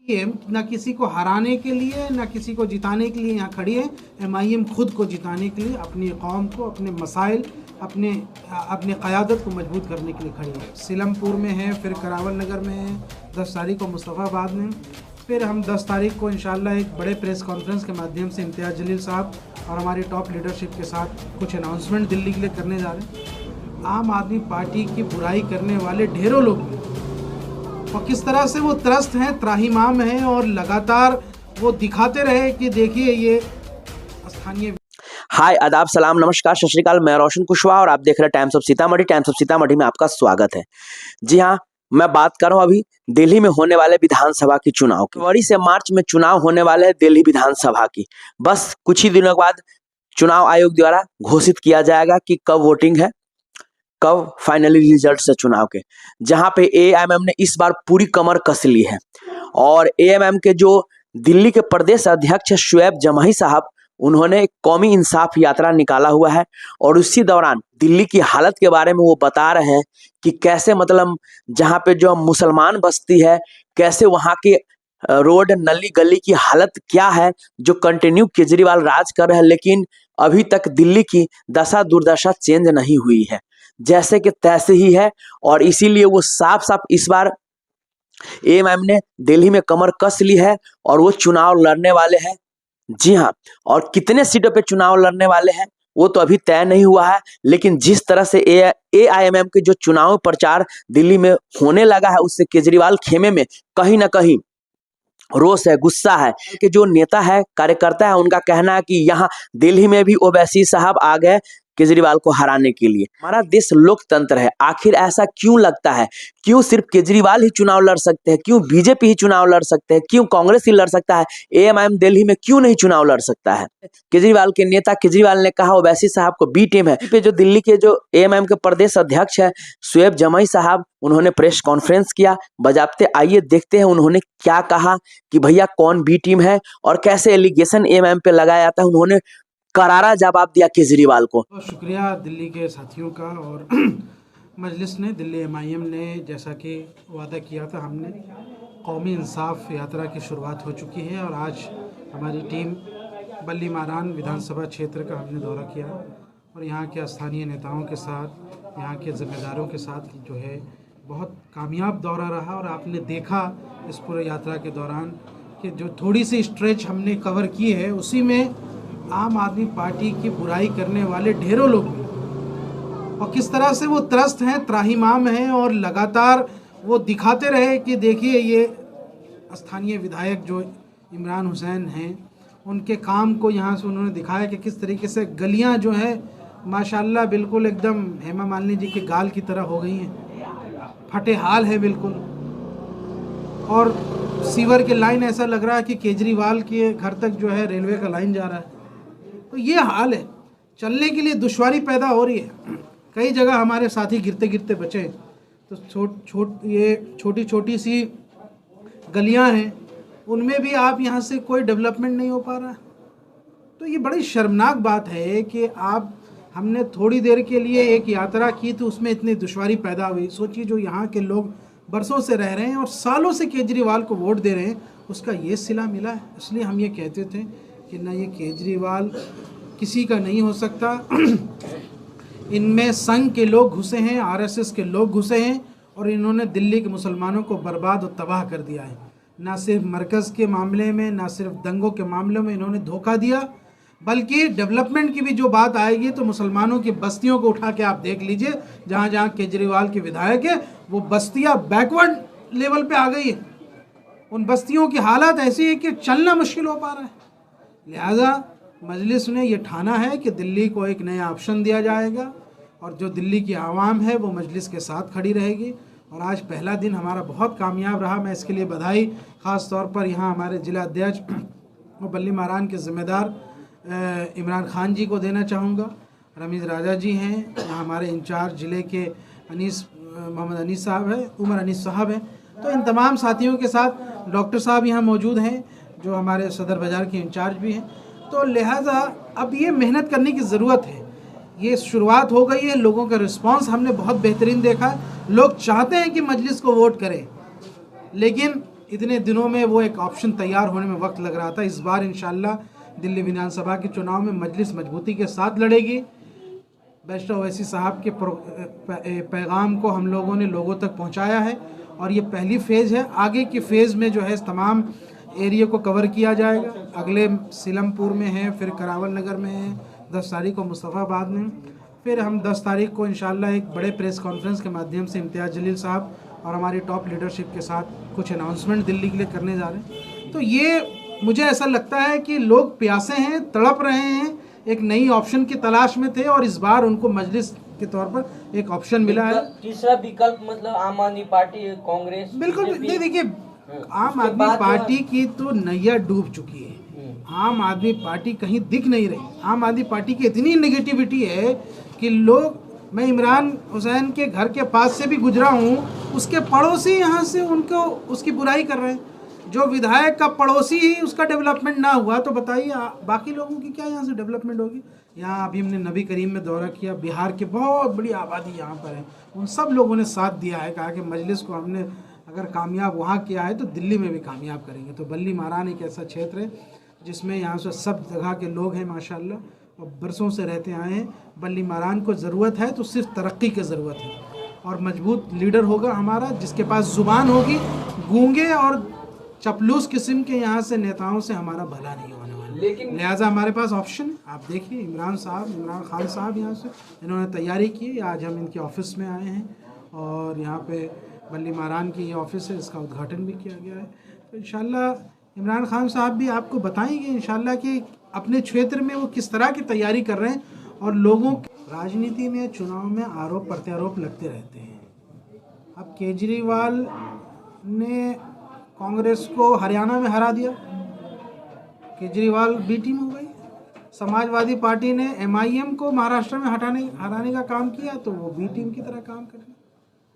M ना किसी को हराने के लिए ना किसी को जिताने के लिए यहाँ खड़ी है। MIM खुद को जिताने के लिए, अपनी कौम को, अपने मसाइल, अपने क़यादत को मजबूत करने के लिए खड़ी है। सिलमपुर में है, फिर करावल नगर में है, 10 तारीख को मुस्तफ़ाबाद में, फिर हम 10 तारीख को इंशाल्लाह एक बड़े प्रेस कॉन्फ्रेंस के माध्यम से इम्तियाज़ जलील साहब और हमारी टॉप लीडरशिप के साथ कुछ अनाउंसमेंट दिल्ली के लिए करने जा रहे हैं। आम आदमी पार्टी की बुराई करने वाले ढेरों लोग हैं और किस तरह से वो त्रस्त हैं, त्राहिमाम हैं और लगातार वो दिखाते रहे कि देखिए ये स्थानीय। हाय, आदाब, सलाम, नमस्कार, सत श्री अकाल। मैं रोशन कुशवाहा और आप देख रहे हैं times of Sitamarhi. Times of Sitamarhi में आपका स्वागत है। जी हाँ, मैं बात कर रहा हूँ अभी दिल्ली में होने वाले विधानसभा की चुनाव की। फरवरी से मार्च में चुनाव होने वाले हैं दिल्ली विधानसभा की। बस कुछ ही दिनों के बाद चुनाव आयोग द्वारा घोषित किया जाएगा कि कब वोटिंग है, कब फाइनली रिजल्ट है चुनाव के। जहां पे AMM ने इस बार पूरी कमर कस ली है और AMM के जो दिल्ली के प्रदेश अध्यक्ष शुएब जमाही साहब, उन्होंने एक कौमी इंसाफ यात्रा निकाला हुआ है और उसी दौरान दिल्ली की हालत के बारे में वो बता रहे हैं कि कैसे मतलब जहाँ पे जो मुसलमान बस्ती है, कैसे वहाँ के रोड नली गली की हालत क्या है, जो कंटिन्यू केजरीवाल राज कर रहे हैं, लेकिन अभी तक दिल्ली की दशा दुर्दशा चेंज नहीं हुई है, जैसे कि तैसे ही है। और इसीलिए वो साफ साफ इस बार AMM ने दिल्ली में कमर कस ली है और वो चुनाव लड़ने वाले हैं। जी हाँ, और कितने सीटों पे चुनाव लड़ने वाले हैं वो तो अभी तय नहीं हुआ है, लेकिन जिस तरह से AIMM के जो चुनाव प्रचार दिल्ली में होने लगा है, उससे केजरीवाल खेमे में कहीं ना कहीं रोष है, गुस्सा है कि जो नेता है, कार्यकर्ता है, उनका कहना है कि यहाँ दिल्ली में भी ओवैसी साहब आ गए केजरीवाल को हराने के लिए। हमारा देश लोकतंत्र है, आखिर ऐसा क्यों लगता है? क्यों सिर्फ केजरीवाल ही चुनाव लड़ सकते हैं? क्यों BJP ही चुनाव लड़ सकते हैं? क्यों कांग्रेस ही लड़ सकता है? AMM दिल्ली में क्यों नहीं चुनाव लड़ सकता है? केजरीवाल के नेता केजरीवाल ने कहा ओवैसी साहब को बी टीम है। पे जो दिल्ली के जो AMM के प्रदेश अध्यक्ष है शुएब जमाही साहब, उन्होंने प्रेस कॉन्फ्रेंस किया। बजाबते आइए देखते हैं उन्होंने क्या कहा कि भैया कौन बी टीम है और कैसे एलिगेशन AMM पे लगाया जाता है। उन्होंने करारा जवाब दिया केजरीवाल को। बहुत शुक्रिया दिल्ली के साथियों का और मजलिस ने, दिल्ली MIM ने, जैसा कि वादा किया था हमने, कौमी इंसाफ यात्रा की शुरुआत हो चुकी है और आज हमारी टीम बल्ली मारान विधानसभा क्षेत्र का हमने दौरा किया और यहाँ के स्थानीय नेताओं के साथ, यहाँ के ज़िम्मेदारों के साथ जो है बहुत कामयाब दौरा रहा। और आपने देखा इस पूरे यात्रा के दौरान कि जो थोड़ी सी स्ट्रेच हमने कवर की है, उसी में आम आदमी पार्टी की बुराई करने वाले ढेरों लोग हैं और किस तरह से वो त्रस्त हैं, त्राहिमाम हैं और लगातार वो दिखाते रहे कि देखिए ये स्थानीय विधायक जो इमरान हुसैन हैं, उनके काम को यहाँ से उन्होंने दिखाया कि किस तरीके से गलियाँ जो है माशाल्लाह बिल्कुल एकदम हेमा मालिनी जी के गाल की तरह हो गई हैं, फटे हाल है बिल्कुल। और सीवर के लाइन ऐसा लग रहा है कि केजरीवाल के घर तक जो है रेलवे का लाइन जा रहा है। तो ये हाल है, चलने के लिए दुश्वारी पैदा हो रही है। कई जगह हमारे साथी गिरते गिरते बचे, तो ये छोटी छोटी सी गलियां हैं, उनमें भी आप यहाँ से कोई डेवलपमेंट नहीं हो पा रहा है। तो ये बड़ी शर्मनाक बात है कि हमने थोड़ी देर के लिए एक यात्रा की तो उसमें इतनी दुश्वारी पैदा हुई। सोचिए जो यहाँ के लोग बरसों से रह रहे हैं और सालों से केजरीवाल को वोट दे रहे हैं, उसका ये सिला मिला है। इसलिए हम ये कहते थे कि ना ये केजरीवाल किसी का नहीं हो सकता। इनमें संघ के लोग घुसे हैं, RSS के लोग घुसे हैं और इन्होंने दिल्ली के मुसलमानों को बर्बाद और तबाह कर दिया है। ना सिर्फ मरकज़ के मामले में, ना सिर्फ दंगों के मामले में इन्होंने धोखा दिया, बल्कि डेवलपमेंट की भी जो बात आएगी तो मुसलमानों की बस्तियों को उठा के आप देख लीजिए, जहाँ जहाँ केजरीवाल के विधायक है वो बस्तियाँ बैकवर्ड लेवल पे आ गई है। उन बस्तियों की हालत ऐसी है कि चलना मुश्किल हो पा रहा है। लिहाजा मजलिस ने यह ठाना है कि दिल्ली को एक नया ऑप्शन दिया जाएगा और जो दिल्ली की आवाम है वो मजलिस के साथ खड़ी रहेगी। और आज पहला दिन हमारा बहुत कामयाब रहा। मैं इसके लिए बधाई ख़ास तौर पर यहाँ हमारे ज़िला अध्यक्ष और बल्ली मारान के ज़िम्मेदार इमरान खान जी को देना चाहूँगा। रमीज़ राजा जी हैं, यहाँ हमारे इंचार्ज ज़िले के मोहम्मद अनीस साहब है, उमर अनीस साहब हैं। तो इन तमाम साथियों के साथ डॉक्टर साहब यहाँ मौजूद हैं जो हमारे सदर बाज़ार के इंचार्ज भी हैं। तो लिहाजा अब ये मेहनत करने की ज़रूरत है। ये शुरुआत हो गई है, लोगों का रिस्पांस हमने बहुत बेहतरीन देखा है। लोग चाहते हैं कि मजलिस को वोट करें, लेकिन इतने दिनों में वो एक ऑप्शन तैयार होने में वक्त लग रहा था। इस बार इंशाल्लाह दिल्ली विधानसभा के चुनाव में मजलिस मजबूती के साथ लड़ेगी। बैरिस्टर ओवैसी साहब के पैगाम को हम लोगों ने लोगों तक पहुंचाया है और ये पहली फ़ेज़ है। आगे की फ़ेज़ में जो है तमाम एरिया को कवर किया जाएगा। अगले सीलमपुर में है, फिर करावल नगर में है, 10 तारीख को मुस्तफ़ाबाद में, फिर हम 10 तारीख को इंशाल्लाह एक बड़े प्रेस कॉन्फ्रेंस के माध्यम से इम्तियाज़ जलील साहब और हमारी टॉप लीडरशिप के साथ कुछ अनाउंसमेंट दिल्ली के लिए करने जा रहे हैं। तो ये मुझे ऐसा लगता है कि लोग प्यासे हैं, तड़प रहे हैं, एक नई ऑप्शन की तलाश में थे और इस बार उनको मजलिस के तौर पर एक ऑप्शन मिला है। तीसरा विकल्प मतलब आम आदमी पार्टी, कांग्रेस, बिल्कुल नहीं, देखिए आम आदमी पार्टी की तो नैया डूब चुकी है। आम आदमी पार्टी कहीं दिख नहीं रही। आम आदमी पार्टी की इतनी नेगेटिविटी है कि लोग, मैं इमरान हुसैन के घर के पास से भी गुजरा हूँ, उसके पड़ोसी यहाँ से उनको उसकी बुराई कर रहे हैं। जो विधायक का पड़ोसी ही उसका डेवलपमेंट ना हुआ तो बताइए बाकी लोगों की क्या यहाँ से डेवलपमेंट होगी। यहाँ अभी हमने नबी करीम में दौरा किया, बिहार की बहुत बड़ी आबादी यहाँ पर है, उन सब लोगों ने साथ दिया है, कहा कि मजलिस को हमने अगर कामयाब वहाँ किया है तो दिल्ली में भी कामयाब करेंगे। तो बल्ली मारान एक ऐसा क्षेत्र है जिसमें यहाँ से सब जगह के लोग हैं माशाल्लाह और बरसों से रहते आए हैं। बल्ली मारान को ज़रूरत है तो सिर्फ तरक्की की ज़रूरत है और मजबूत लीडर होगा हमारा जिसके पास ज़ुबान होगी। गूंगे और चपलूस किस्म के यहाँ से नेताओं से हमारा भला नहीं होने वाला। लेकिन लिहाजा हमारे पास ऑप्शन, आप देखिए इमरान खान साहब यहाँ से इन्होंने तैयारी की। आज हम इनके ऑफिस में आए हैं और यहाँ पे बल्ली मारान की ये ऑफिस है, इसका उद्घाटन भी किया गया है। तो इंशाल्लाह इमरान खान साहब भी आपको बताएंगे इंशाल्लाह कि अपने क्षेत्र में वो किस तरह की तैयारी कर रहे हैं। और लोगों राजनीति में, चुनाव में आरोप प्रत्यारोप लगते रहते हैं। अब केजरीवाल ने कांग्रेस को हरियाणा में हरा दिया, केजरीवाल बी टीम हो गई। समाजवादी पार्टी ने MIM को महाराष्ट्र में हराने का काम किया तो वो बी टीम की तरह काम कर रही।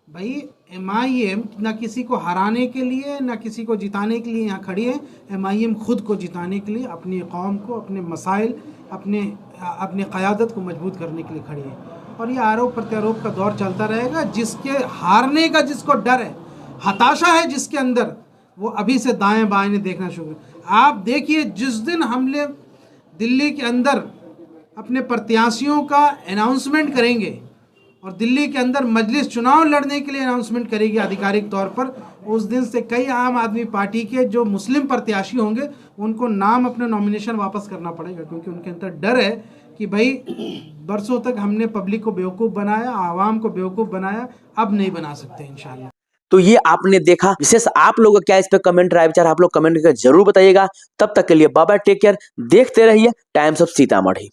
भाई MIM ना किसी को हराने के लिए ना किसी को जिताने के लिए यहाँ खड़ी है। MIM खुद को जिताने के लिए, अपनी कौम को, अपने मसाइल, अपनी क़यादत को मजबूत करने के लिए खड़ी है। और ये आरोप प्रत्यारोप का दौर चलता रहेगा। जिसके हारने का जिसको डर है, हताशा है जिसके अंदर, वो अभी से दाएं बाएं देखना शुरू। आप देखिए जिस दिन हमले दिल्ली के अंदर अपने प्रत्याशियों का अनाउंसमेंट करेंगे और दिल्ली के अंदर मजलिस चुनाव लड़ने के लिए अनाउंसमेंट करेगी आधिकारिक तौर पर, उस दिन से कई आम आदमी पार्टी के जो मुस्लिम प्रत्याशी होंगे उनको नाम अपना नॉमिनेशन वापस करना पड़ेगा। क्योंकि उनके अंदर डर है कि भाई बरसों तक हमने पब्लिक को बेवकूफ़ बनाया, आवाम को बेवकूफ़ बनाया, अब नहीं बना सकते इंशाल्लाह। तो ये आपने देखा। विशेष आप लोगों का क्या इस पे कमेंट राय विचार आप लोग कमेंट करके जरूर बताइएगा। तब तक के लिए बाय बाय, टेक केयर। देखते रहिए टाइम्स ऑफ सीतामढ़ी।